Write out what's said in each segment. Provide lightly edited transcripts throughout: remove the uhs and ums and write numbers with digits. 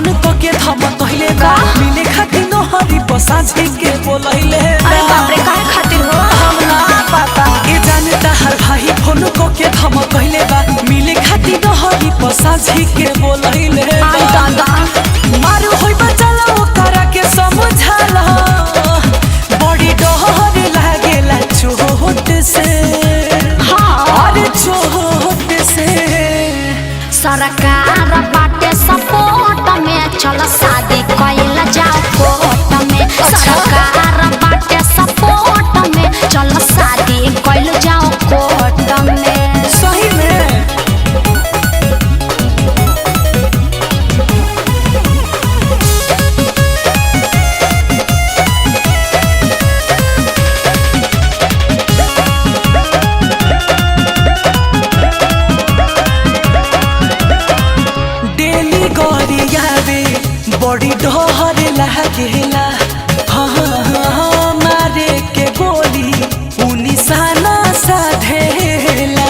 Phone को के थम कहले बा मिले खातिर न हरी बसाझी के बोलैले। अरे बाप रे काहे खातिर हो हम ना पता ए जानता हर भाई फोन को के थम कहले बा मिले खातिर न हरी बसाझी के बोलैले। आई दादा मारू होई बचला ओकरा के समझाला बड़ी डर लागेला चोट से। हां अरे चोट से सरकार बाटे सपोर्ट में चल शादी कइला जाओ कोर्ट में। सरकार बाटे सपोर्ट में चल शादी कइला जाओ कोर्ट में। सही में डेली गरिया रे बड़ी डर लागेला। हाँ मारे के गोली निशाना साधेला।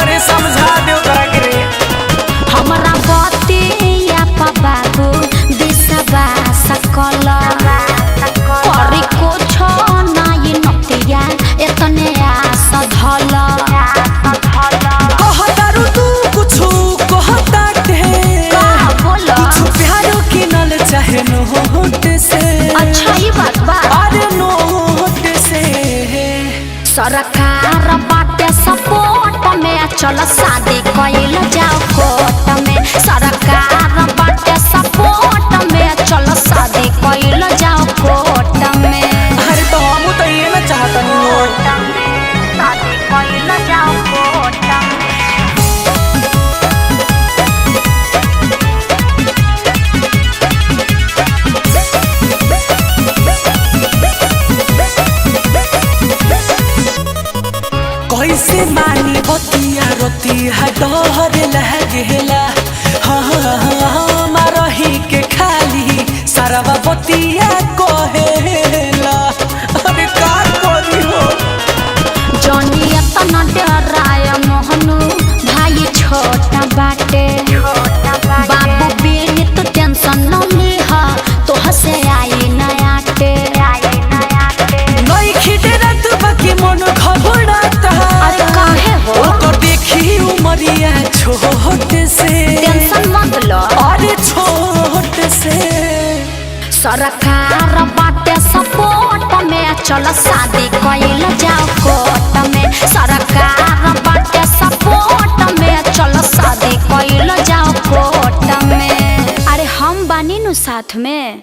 अरे समझा दे ओकरा के रे हमरा बतिया बाबू दिसबा सकल करी कुछ नहीं नतिया एतने आस धल। कहतारू तू कुछु कहताटे बोलो कुछु प्यारो किनल चाहे नोट से। अच्छा ये बात बा अरे नोट से सरकार बाटे सपोर्ट में चल शादी कइल जाओ कोर्ट में। सरकार बाटे सपोर्ट में चल शादी कइल जाओ कोर्ट में। अरे तो हम तो ये ना चाहता नहीं शादी कइल जाओ कोर्ट में। कैसे मानी बतिया रतिया डर लागेला। हाँ मारही के खाली सारा बतिया कहेला। अरे का करी हो जनी एतना डराय मोहनु भाई छोटा बाटे। बाबू बेनी तो टेंशन न लिहा तोह से आई नयाटे। नई खिटे रात बाकी मन घबराता। अरे काहे हो ओकर देखी उमरिया छोट से। टेंशन मत लो अरे छोट से सरकार बाटे सपोर्ट में चल शादी कइल जाओ कोर्ट में। सरकार बाटे सपोर्ट में चल शादी कइल जाओ कोर्ट में। अरे हम बानी नु साथ में।